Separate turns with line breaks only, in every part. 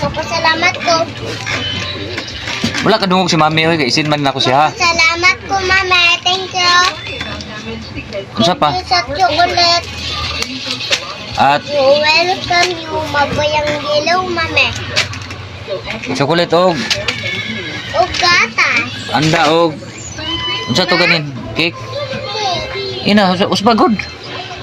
Napasalamat ko.
Wala ka dungog si mami oy, kay isin man ako siya ha.
Salamat ko, mama. Thank you.
Unsa pa?
Thank you sa chocolate.
At
You welcome you. Mabayang dilaw, mama.
chocolate og
O gatas.
anda og unsa to ganin? Cake. Ina, usba good.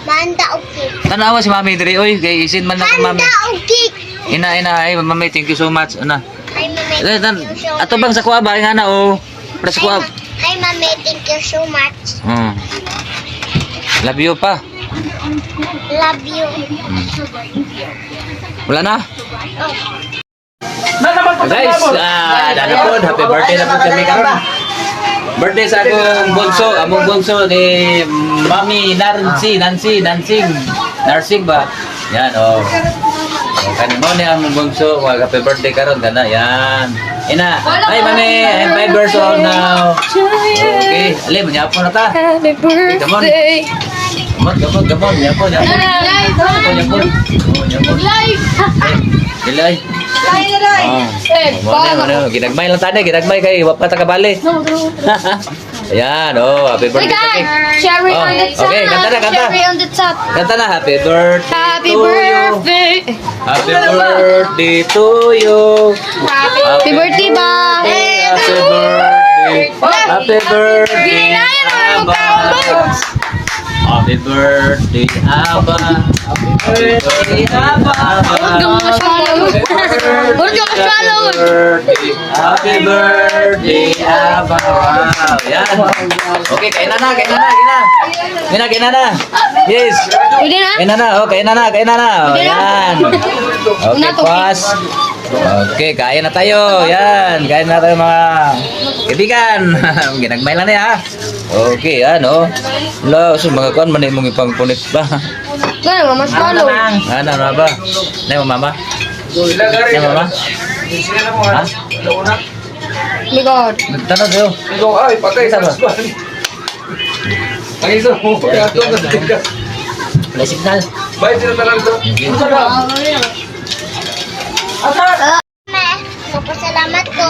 Manda o cake.
Tanawa si mami diri oy, kay isin man ako mami.
Manda o cake.
Ina ay mami, thank you so much. Ana.
Hi, mama.
Eh,
Thank you so
ato bang sa kuha ba nga na o? Para sa kuha.
Hi, mama. Thank you so much.
Love you pa.
Love you.
Wala na?
Oh.
Guys, dada po, happy birthday na po kami karon. Birthday sa akong bunso, among bunso ni Mami Narsing ba? Yan, oh. Kan mo ni among bunso, happy birthday karon kana. Yan. Ina, hi Mami, I'm 5 years old now. Okay, ali mo nyapo na ta.
Happy birthday.
Gamon, nyapo. Dilay. Ginagmay lang tani, ginagmay kay wapa ta kabali. Ayan, oh, happy birthday.
Cherry
Oh,
on the top.
okay, kanta na, kanta.
Cherry on the top.
Kanta na, happy birthday
Happy
to you.
birthday.
Happy birthday to you.
Happy birthday ba?
Happy birthday. Happy birthday, Aba. Happy birthday, Aba. Happy birthday, Aba. Happy birthday, Aba. Wow, yan. Okay, kain na. Yes.
Pwede na?
Kain na. Oh, kain na. Oh, yan. Okay, pas. Okay, kain na tayo. Yan, kain na tayo mga kaibigan. Ginagmay lang niya ha. Okay, ano. Lo, so mga kuan man imong ipangpunit ba?
Gano'n, mas malo.
Ano na ba? Nay mama. Nay mama. Ha?
My God.
Nagtanong sa'yo.
Ay, patay
Isa ba?
Ang isa mo, kaya ito na tigas.
Wala signal.
Bakit sila talagang ito?
Mama, napasalamat ko.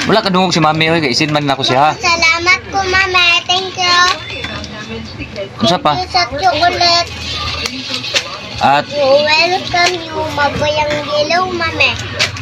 Wala ka dungog si mami oy, kay isin man ako siya ha.
Salamat ko, mama. Thank you.
Unsa pa?
Thank you sa chocolate.
At
You welcome you. Mabayang dilaw, mama.